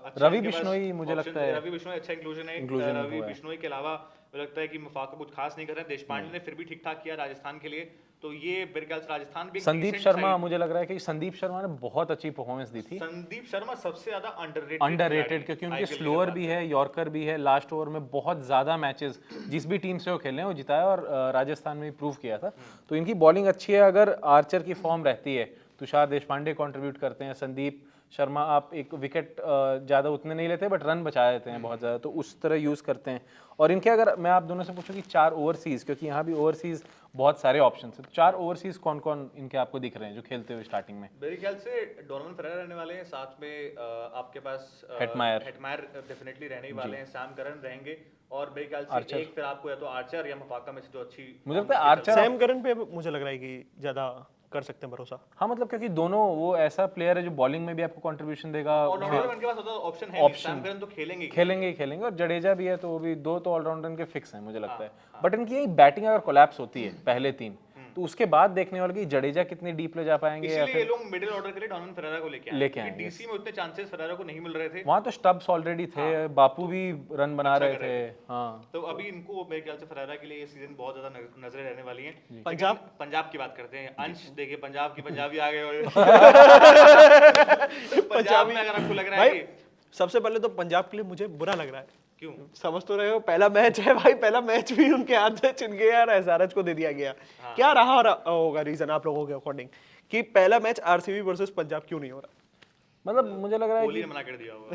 अच्छा रवि बिश्नोई, मुझे लगता है रवि बिश्नोई अच्छा इंक्लूजन है। रवि बिश्नोई के अलावा मुझे लगता है कि मुफाका कुछ खास नहीं कर रहे हैं, देशपांडे ने फिर भी ठीक ठाक किया राजस्थान के लिए, तो ये मेरे ख्याल से राजस्थान भी। संदीप शर्मा, मुझे लग रहा है कि संदीप शर्मा ने बहुत अच्छी परफॉर्मेंस दी थी। संदीप शर्मा सबसे ज्यादा अंडररेटेड, क्योंकि उनके स्लोअर भी है, यॉर्कर भी है, लास्ट ओवर में बहुत ज्यादा मैचेस जिस भी टीम से वो खेले हैं वो जिताया, और राजस्थान में भी प्रूव किया था। तो इनकी बॉलिंग अच्छी है, अगर आर्चर की फॉर्म रहती है, तुषार देशपांडे कंट्रीब्यूट करते हैं, संदीप शर्मा आप एक विकेट ज़्यादा उतने नहीं लेते बट रन बचा देते हैं बहुत ज़्यादा, तो उस तरह यूज़ करते हैं। और इनके अगर मैं आप दोनों से पूछूं कि 4 ओवरसीज़, क्योंकि यहाँ भी ओवरसीज़ बहुत सारे ऑप्शन है, तो 4 ओवरसीज़ कौन कौन इनके आपको दिख रहे हैं जो खेलते हुए स्टार्टिंग में? मेरे ख्याल से डोनोवन फरेरा रहने वाले हैं, साथ में आपके पास हेटमायर डेफिनेटली रहने ही वाले हैं, सैम करन रहेंगे, और मेरे ख्याल से एक फिर आपको या तो आर्चर या मुफाका में से जो अच्छी, मुझे लगता है आर्चर, सैम करन पे मुझे लग रहा है कि ज़्यादा कर सकते हैं भरोसा। हाँ, मतलब क्योंकि दोनों वो ऐसा प्लेयर है जो बॉलिंग में भी आपको कंट्रीब्यूशन देगा, ऑलराउंडर उनके पास ऑप्शन है, सैम करन तो खेलेंगे, और जडेजा भी है, तो वो भी 2 तो ऑलराउंडर के फिक्स हैं मुझे लगता है। बट इनकी यही बैटिंग अगर कोलैप्स होती है पहले 3, तो उसके बाद देखने वाले कि जडेजा कितनी डीप ले जा पाएंगे, या फिर लोग मिडिल ऑर्डर के लिए डोनोवन फरेरा को लेके आए, डीसी में उतने चांसेस फरेरा को नहीं मिल रहे थे, वहां तो स्टब्स ऑलरेडी थे, बापू भी रन बना रहे थे। हाँ, तो अभी इनको मेरे ख्याल से फरेरा के लिए ये सीजन बहुत ज्यादा नजरें रहने वाली हैं। पंजाब की बात करते हैं, अंश देखिए पंजाब की पंजाबी आ गए, पंजाब में अगर आपको लग रहा है, सबसे पहले तो पंजाब के लिए मुझे बुरा लग रहा है क्यों? समझ तो रहे हो, पहला मैच है भाई, पहला मैच भी उनके हाथ से छिन गया और एसआरएच को दे दिया गया। क्या रहा होगा रीजन आप लोगों के अकॉर्डिंग कि पहला मैच आरसीबी वर्सेस पंजाब क्यों नहीं हो रहा? मतलब मुझे लग रहा है कोहली कि ने मना कर दिया होगा।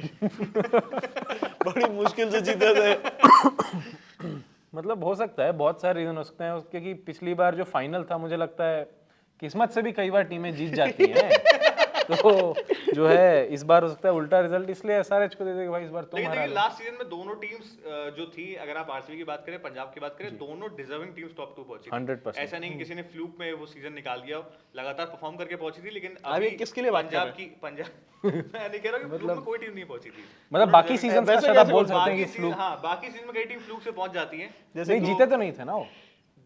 बड़ी मुश्किल से जीते थे। मतलब हो सकता है, बहुत सारे रीजन हो सकते हैं उसके, कि पिछली बार जो फाइनल था मुझे लगता है किस्मत से भी कई बार टीमें जीत जाती हैं। तो जो है इस बार हो सकता है उल्टा रिजल्ट, इसलिए एसआरएच को दे देगा भाई इस बार तुम लेकिन हरा देखिए लो। लास्ट सीजन में दोनों टीम्स जो थी, अगर आप आरसीबी की बात करें, पंजाब की बात करें, दोनों डिजर्विंग टीम्स टॉप 2 पहुंची थी। 100%। ऐसा नहीं कि किसी ने फ्लूक में वो सीजन निकाल दिया हो, लगातार परफॉर्म करके पहुंची थी। लेकिन अभी किसके लिए बात कर पंजाब की मैं नहीं कह रहा कि फ्लूक में कोई टीम नहीं पहुंची थी। मतलब बाकी सीजन का वैसे शायद आप कैसे बोल बोल सकते हैं कि बाकी फ्लूक, हाँ, बाकी सीजन में कई टीम फ्लूक से पहुंच जाती है। नहीं जीते तो नहीं थे ना वो।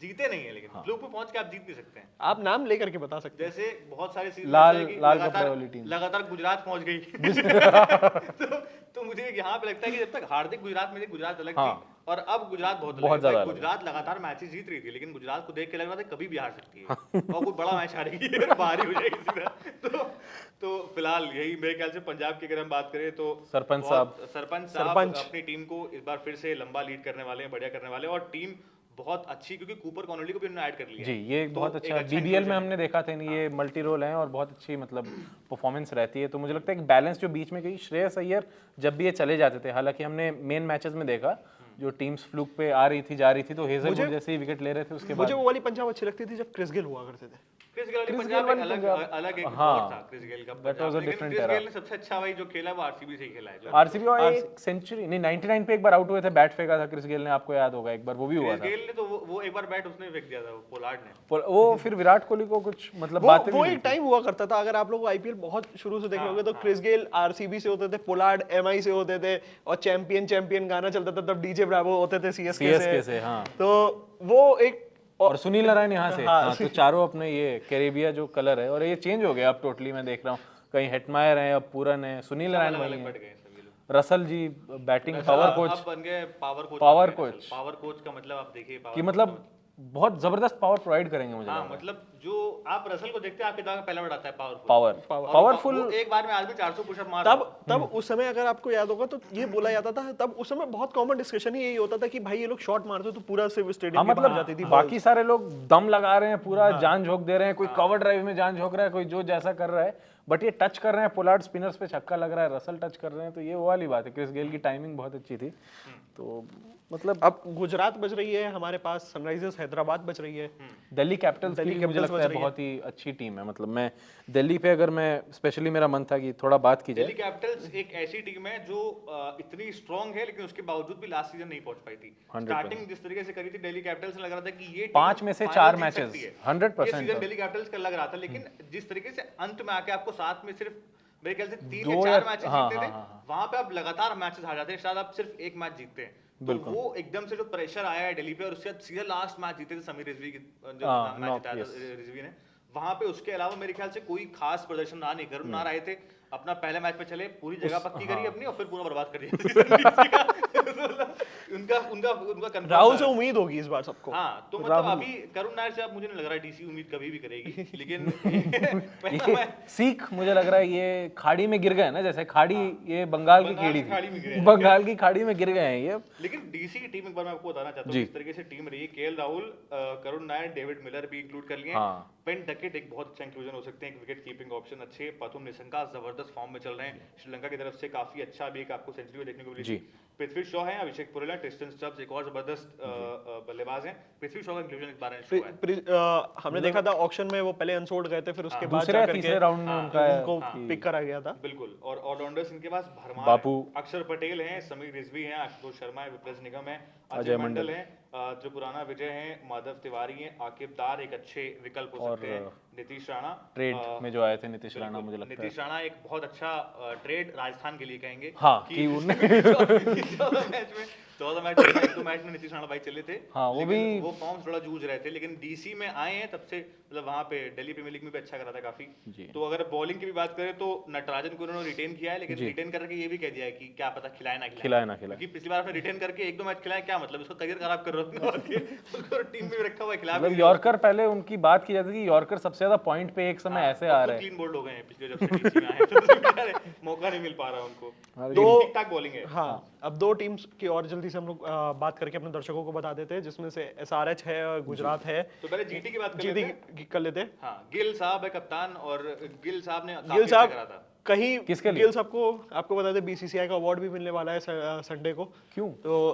जीते नहीं है, लेकिन फ्लूक पे पहुंच के आप जीत नहीं सकते हैं। आप नाम लेकर के बता सकते हैं। जैसे बहुत सारे सीजन लाल कपड़े वाली टीम। लगातार गुजरात पहुंच गई। तो मुझे यहाँ पे लगता है कि जब तक हार्दिक गुजरात में थी, गुजरात अलग थी, और अब गुजरात बहुत अलग है। ज्यादा अलग है। गुजरात लगातार मैचेस जीत रही थी, लेकिन गुजरात को देख के लग रहा था कभी भी हार सकती है और कोई बड़ा मैच हारेगी और बाहर ही हो जाएगी सीधा। तो फिलहाल यही मेरे ख्याल से पंजाब की अगर हम बात करें तो सरपंच सरपंच साहब अपनी टीम को इस बार फिर से लंबा लीड करने वाले हैं, बढ़िया करने वाले हैं, और टीम बहुत अच्छी, क्योंकि कूपर कॉनोली को भी उन्होंने ऐड कर लिया जी, है। ये एक तो बहुत एक अच्छा बीबीएल में हमने देखा था, नहीं ये मल्टी रोल हैं और बहुत अच्छी मतलब परफॉर्मेंस रहती है। तो मुझे लगता है कि बैलेंस जो बीच में गई, श्रेयस अय्यर जब भी ये चले जाते थे, हालांकि हमने मेन मैचेस में देखा जो टीम्स फ्लूक पे आ रही थी जा रही थी तो हेजलवुड जैसे ही विकेट ले रहे थे उसके बाद मुझे वो वाली पंजाब अच्छी लगती थी जब क्रिस गेल हुआ करते थे। क्रिस गेल वाली पंजाब एक अलग एक दौर था क्रिस गेल का। That was a लेकिन different क्रिस era. गेल ने सबसे अच्छा भाई जो खेला वो आरसीबी से ही खेला है। जो आरसीबी और एक सेंचुरी नहीं 99 पे एक बार आउट हुए थे, बैट फेंका था क्रिस गेल ने, आपको याद होगा एक बार वो भी हुआ क्रिस था। गेल ने तो वो एक बार बैट उसने फेंक दिया था, वो पोलार्ड ने। वो फिर विराट कोहली को कुछ मतलब बातें वो भी एक टाइम हुआ करता था, अगर आप लोग आईपीएल बहुत शुरू से देखे होंगे तो क्रिस गेल आरसीबी से होते थे, पोलार्ड एमआई से होते थे, और चैंपियन गाना चलता था तब डीजे ब्रावो होते थे सीएसके से। हाँ। तो वो एक और सुनील नारायण यहाँ से हाँ, तो चारों अपने ये कैरेबिया जो कलर है, और ये चेंज हो गया अब टोटली। मैं देख रहा हूँ कहीं हेटमायर है, अब पूरन है, सुनील नारायण वही बढ़ है, गए सभी लोग। रसल जी बैटिंग पावर कोच, अब बन गए पावर कोच। पावर कोच का मतलब आप देखिए कि मतलब बहुत जबरदस्त पावर प्रोवाइड करेंगे मुझे हाँ, मतलब जो आप रसल को देखते हैं आपके दिमाग में पहला वर्ड आता है पावरफुल। एक बार में आदमी 400 पुशअप मार तब उस समय अगर आपको याद होगा तो ये बोला जाता था, तब उस समय बहुत कॉमन डिस्कशन ही यही होता था कि भाई ये लोग शॉट मारते तो पूरा सिर्फ स्टेडियम के बाहर जाती थी। बाकी सारे लोग दम लगा रहे हैं, पूरा जान झोंक दे रहे हैं, कोई कवर ड्राइव में जान झोंक रहा है, कोई जो जैसा कर रहा है, बट ये टच कर रहे हैं, पोलार्ड स्पिनर्स पे छक्का लग रहा है, रसल टच कर रहे हैं, तो ये वो वाली बात है। क्रिस गेल की टाइमिंग बहुत अच्छी थी। तो मतलब अब गुजरात बच रही है हमारे पास, सनराइजर्स हैदराबाद बच रही है, दिल्ली कैपिटल्स की मुझे लगता है बहुत ही अच्छी टीम है। मतलब मैं दिल्ली पे अगर मैं स्पेशली मेरा मन था कि थोड़ा बात की जाए। दिल्ली कैपिटल्स एक ऐसी टीम है जो इतनी स्ट्रांग है, लेकिन उसके बावजूद भी लास्ट सीजन नहीं पहुंच पाई थी। स्टार्टिंग जिस तरीके से करी थी दिल्ली कैपिटल्स ने, लग रहा था कि ये 5 में से 4 मैचेस 100% ये सीजन दिल्ली कैपिटल्स का लग रहा था, लेकिन जिस तरीके से अंत में आके आपको साथ में सिर्फ मेरे ख्याल से 3 या 4 मैचेस जीतते थे, वहां पे आप लगातार मैचेस हार जाते हैं, शायद आप सिर्फ एक मैच जीतते हैं। तो वो एकदम से जो प्रेशर आया है दिल्ली पे, और उसके बाद सीधा लास्ट मैच जीते थे समीर रिजवी की, जो मैच जिताया था रिजवी ने, वहां पे उसके अलावा मेरे ख्याल से कोई खास प्रदर्शन रहा नहीं। करुण नार आए थे, अपना पहले मैच में चले, पूरी जगह पक्की करी अपनी, और फिर पूरा बर्बाद कर दिया। उनका राहुल से उम्मीद होगी इस बार सबको। हाँ, तो मतलब अभी करुण नायर से अब मुझे नहीं लग रहा है डीसी उम्मीद कभी भी करेगी, लेकिन सीख मुझे लग रहा है ये खाड़ी में गिर गए ना, जैसे खाड़ी ये बंगाल की कीड़ी थी, बंगाल की खाड़ी में गिर गए हैं ये। लेकिन डीसी की टीम एक बार मैं आपको बताना चाहता हूँ इस तरीके से टीम रही। KL Rahul, Karun Nair, David Miller भी इंक्लूड कर लिए। पेन डकेट एक बहुत अच्छा इंक्लूजन हो सकते हैं, एक विकेट कीपिंग ऑप्शन अच्छे। पथुम निशंका जबरदस्त फॉर्म में चल रहे हैं, श्रीलंका की तरफ से काफी अच्छा भी एक आपको सेंचुरी देखने को मिली। पृथ्वी शॉ है, अभिषेक पुरोहित, ट्रिस्टन स्टब्स एक और जबरदस्त बल्लेबाज हैं। पृथ्वी शॉ का इंक्लूजन इस बार हमने देखा था ऑक्शन में वो पहले अनसोल्ड गए थे, फिर उसके बाद दूसरे तीसरे राउंड में उनको पिक करा गया था। बिल्कुल। और ऑलराउंडर्स इनके पास भरमार बापू, अक्षर पटेल हैं, समीर रिजवी हैं, आशुतोष शर्मा है, विप्रेस निगम है, अजय मंडल है, त्रिपुराना विजय हैं, माधव तिवारी हैं, आकिब दार एक अच्छे विकल्प हो सकते हैं, नीतीश राणा ट्रेड में जो आए थे नीतीश राणा, मुझे लगता है नीतीश राणा एक बहुत अच्छा ट्रेड राजस्थान के लिए कहेंगे हाँ कि उन्होंने मैच में 14 मैच एक दो मैच में नीतीश राणा भाई चले थे। हाँ, वो लेकिन भी वो फॉर्म थोड़ा जूझ रहे थे, लेकिन डीसी में आए हैं तब से, मतलब वहाँ पे दिल्ली प्रीमियर लीग में भी अच्छा करा था काफी। जी। तो अगर बॉलिंग की भी बात करें तो नटराजन को उन्होंने रिटेन किया है, लेकिन रिटेन करके ये भी कह दिया है कि क्या पता खिलाए ना खिलाए ना खिलाए। क्योंकि पिछली बार आपने रिटेन करके एक दो मैच खिलाया, क्या मतलब उसका करियर खराब कर रहे हो उसको टीम में भी रखा हुआ है, खिला भी मतलब यॉर्कर पहले उनकी बात की जाती थी कि यॉर्कर सबसे ज्यादा पॉइंट पे एक समय ऐसे आ रहे हैं। क्लीन बोल्ड हो गए हैं पिछले जब से डीसी में आए हैं, तो मौका नहीं मिल पा रहा उनको। दो ठीक ठाक बॉलिंग है। हाँ, अब दो टीम्स की और जल्दी से हम लोग बात करके अपने दर्शकों को बता देते हैं, जिसमें से एसआरएच है और गुजरात है। तो पहले जीटी की बात कर जीटी लेते हैं। कर लेते हैं। हाँ, गिल साहब है कप्तान, और गिल साहब ने काफी गिल अच्छा साहब करा था। कहीं किसके लिए? गिल साहब को आपको बता दें बीसीसीआई का अवार्ड भी मिलने वाला है संडे को। क्यों? तो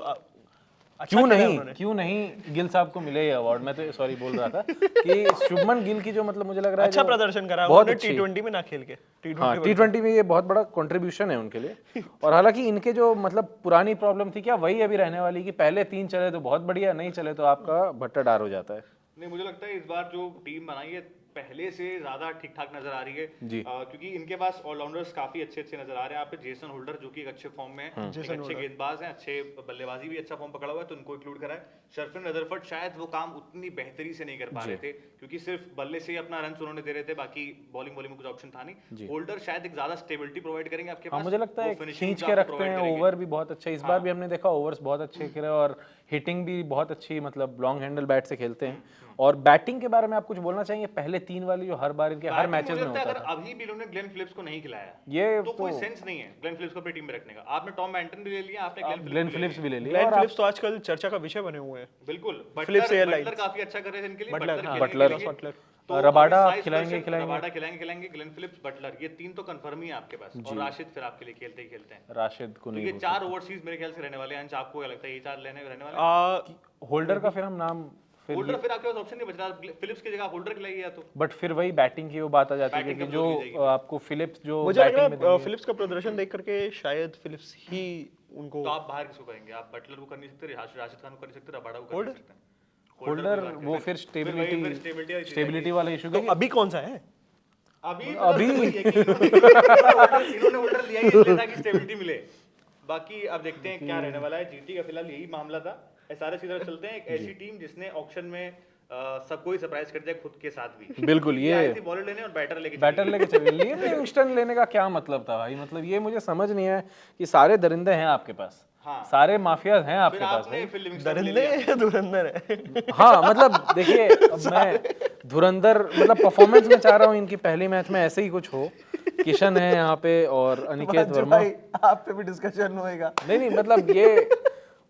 अच्छा क्यों खेला है नहीं उन्होंने। क्यों नहीं गिल साहब को मिले ये अवार्ड? मैं तो सॉरी बोल रहा था कि शुभमन गिल की जो मतलब मुझे लग रहा है अच्छा जो प्रदर्शन करा बहुत उन्होंने अच्छी। टी20 में ना खेल के हाँ, टी20 T20 में ये बहुत बड़ा कंट्रीब्यूशन है उनके लिए। और हालांकि इनके जो मतलब पुरानी प्रॉब्लम थी क्या वही अभी रहने वाली कि पहले 3 चले तो बहुत बढ़िया, नहीं चले तो आपका भट्टा डार हो जाता है। नहीं, मुझे लगता है इस बार जो टीम बनाई है पहले से ज्यादा ठीक ठाक नजर आ रही है जी। क्योंकि इनके पास ऑलराउंडर्स काफी अच्छे अच्छे नजर आ रहे हैं। यहाँ पे जेसन होल्डर जो कि एक अच्छे फॉर्म में है, एक अच्छे गेंदबाज हैं, अच्छे बल्लेबाजी भी अच्छा फॉर्म पकड़ा हुआ है, तो उनको इंक्लूड करा है। शर्फिन रदरफोर्ड शायद वो काम उतनी बेहतरी से नहीं कर पा रहे थे, क्योंकि सिर्फ बल्ले से ही अपना रन उन्होंने दे रहे थे, बाकी बॉलिंग में कुछ ऑप्शन था नहीं। होल्डर शायद एक ज्यादा स्टेबिलिटी प्रोवाइड करेंगे आपके हाँ, पास। मुझे लगता वो है finishing खींच भी के आपको रखते provide हैं, करेंगे। ओवर भी बहुत अच्छा। इस बार भी हमने देखा ओवर्स बहुत अच्छे खेले और हिटिंग भी बहुत अच्छी, मतलब लॉन्ग हैंडल बैट से खेलते हैं। और बैटिंग के बारे में आप कुछ बोलना चाहेंगे? पहले 3 वाली जो हर बार इनके हर मैचेस में होता अगर था, अभी भी इन्होंने ग्लेन फिलिप्स को नहीं खिलाया ये तो कोई सेंस नहीं है ग्लेन फिलिप्स को अपनी टीम में रखने का। आपने टॉम बैंटन भी ले लिया, आपने ग्लेन फिलिप्स भी ले लिया। ग्लेन और फिलिप्स तो आजकल चर्चा का विषय बने हुए हैं। बिल्कुल। Philips airlines. बटलर काफी अच्छा कर रहे थे इनके लिए। बटलर तो रबाडा अभी 22% खिलाएंगे रबाडा खिलाएंगे, ग्लेन फिलिप्स, बटलर, ये 3 तो कंफर्म ही है आपके पास। और राशिद फिर आपके लिए खेलते ही खेलते हैं। राशिद को तो नहीं ये भूल 4 ओवरसीज मेरे ख्याल से रहने वाले हैं। अंश, आपको क्या लगता है ये 4 रहने वाले हैं? सकते। होल्डर का फिर हम नाम फिर होल्डर फिर आपके पास ऑप्शन नहीं बच रहा, फिलिप्स की जगह होल्डर खिलाइए या तो। बट फिर वही बैटिंग की वो बात आ जाती है Batting कि का जो बोल दी जाएगी। आपको फिलिप्स जो मुझे लग बैटिंग में रहा है देंगे। फिलिप्स का प्रदर्शन देख करके शायद फिलिप्स ही उनको। तो आप बाहर किसको करेंगे? आप बटलर को कर नहीं सकते, राशिद खान को कर नहीं सकते, रबाडा को कर नहीं सकते। होल्डर वो फिर स्टेबिलिटी वाला इशू तो अभी कौन सा है? अभी इन्होंने होल्डर लिया ही इसलिए था कि स्टेबिलिटी मिले। बाकी अब देखते हैं क्या रहने वाला है। जीटी का फिलहाल यही मामला था। एसआरएच की तरफ चलते हैं, एक ऐसी टीम जिसने ऑक्शन में सबको ही सरप्राइज कर दिया, खुद के साथ भी। बिल्कुल, ये आई थी बॉलर लेने और बैटर लेके चले लिए। लिविंगस्टन लेने का क्या मतलब था भाई? मतलब ये मुझे समझ नहीं है कि सारे दरिंदे हैं आपके पास। हाँ। सारे माफिया हैं आपके फिर पास आपने भाई। फिर लिविंगस्टन ले दरिंदे लिया। या धुरंधर है? हाँ, मतलब देखिए अब मैं धुरंधर मतलब परफॉर्मेंस में चाह रहा हूँ इनकी पहली मैच में ऐसे ही कुछ हो। किशन है यहाँ पे और अनिकेत वर्मा। भाई आप पे भी डिस्कशन होएगा। नहीं मतलब ये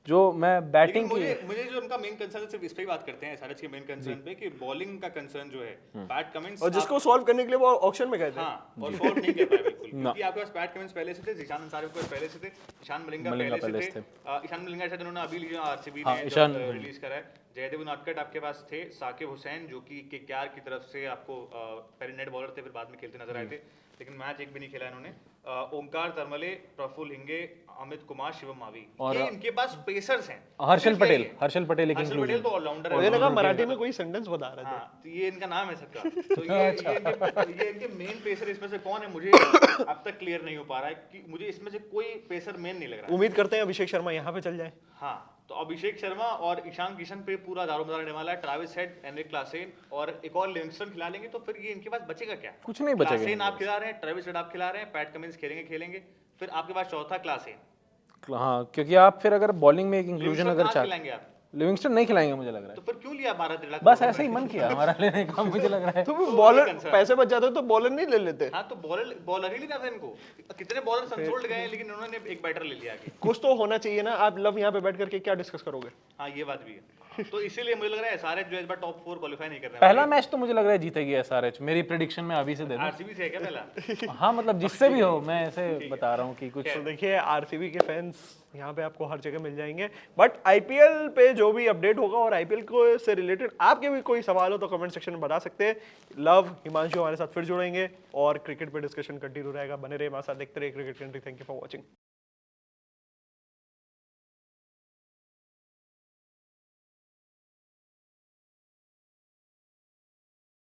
जो मैं लेकिन बैटिंग की मुझे जो उनका मेन कंसर्न है, सिर्फ इस पे ही बात करते हैं एसआरएच के मेन कंसर्न पे, कि बॉलिंग का कंसर्न जो है पैट कमिंस, और जिसको सॉल्व करने के लिए वो ऑक्शन में गए थे। हाँ, और सॉल्व नहीं कर पाए बिल्कुल, क्योंकि आपके पास पैट कमिंस पहले से थे, ईशान अंसारी के पास पहले से थे, ईशान मलिंगा पहले से थे। ईशान मलिंगा शायद उन्होंने अभी लिया, आरसीबी ने रिलीज करा है। जयदेव उनादकट आपके पास थे, साकिब हुसैन जो कि केकेआर की तरफ से आपको पहले नेट बॉलर थे, फिर बाद में खेलते नजर आए थे, लेकिन मैच एक भी नहीं खेला इन्होंने। ओंकार तरमले, प्रफुल्ल हिंगे, अमित कुमार, शिवम मावी, ये इनके पास पेसर्स हैं। हर्षल पटेल एक हर्षल पटेल तो ऑलराउंडर है। मुझे लगा मराठी में कोई सेंटेंस बता रहे थे। हाँ, तो ये इनका नाम है सबका। तो ये इनके मेन पेसर इसमें से कौन है, मुझे अब तक क्लियर नहीं हो पा रहा है कि मुझे इसमें से कोई पेसर मेन नहीं लग रहा है। उम्मीद करते हैं अभिषेक शर्मा यहाँ पे चल जाए। हाँ, तो अभिषेक शर्मा और ईशान किशन पे पूरा दारोमदार रहने वाला है। ट्रैविस हेड, एनरिक क्लासेन और एक और लिविंगस्टन खिला लेंगे तो फिर ये इनके पास बचेगा क्या? कुछ नहीं बचेगा। क्लासेन आप खिला रहे हैं, ट्रैविस हेड आप खिला रहे हैं, पैट कमिंस खेलेंगे, फिर आपके पास चौथा क्लासेन। हाँ, क्योंकि आप फिर अगर बॉलिंग में एक इंक्लूजन अगर खिलाएंगे आप, लिविंगस्टन नहीं खिलाएंगे मुझे लग रहा है। तो फिर क्यों लिया 12-13 बस ऐसे ही मन किया हमारा लेने का, मुझे लग रहा है। तो बॉलर पैसे बच जाते तो बॉलर नहीं ले लेते। हाँ, तो बॉलर ही नहीं था इनको। कितने बॉलर अनसोल्ड गए, लेकिन उन्होंने एक बैटर ले लिया आगे। कुछ तो होना चाहिए ना। आप लव यहाँ पे बैठ करके क्या डिस्कस करोगे? हाँ, ये बात भी है। तो इसीलिए मुझे लग रहा है एसआरएच जो इस बार टॉप 4 क्वालीफाई नहीं कर रहा है। पहला मैच तो मुझे लग रहा है जीतेगी एसआरएच, मेरी प्रेडिक्शन में अभी से दे दूं। आरसीबी से है क्या पहला? हाँ, मतलब जिससे भी हो, मैं ऐसे बता रहा हूँ कि कुछ। तो देखिए आरसीबी के फैंस यहाँ पे आपको हर जगह मिल जाएंगे, बट आईपीएल पे जो भी अपडेट होगा और आईपीएल को से रिलेटेड आपके भी कोई सवाल हो तो कमेंट सेक्शन में बता सकते हैं। लव, हिमांशु हमारे साथ फिर जुड़ेंगे और क्रिकेट पे डिस्कशन कंटिन्यू रहेगा। बने रहिए हमारे साथ, देखते रहिए cricket country. Thank you for watching.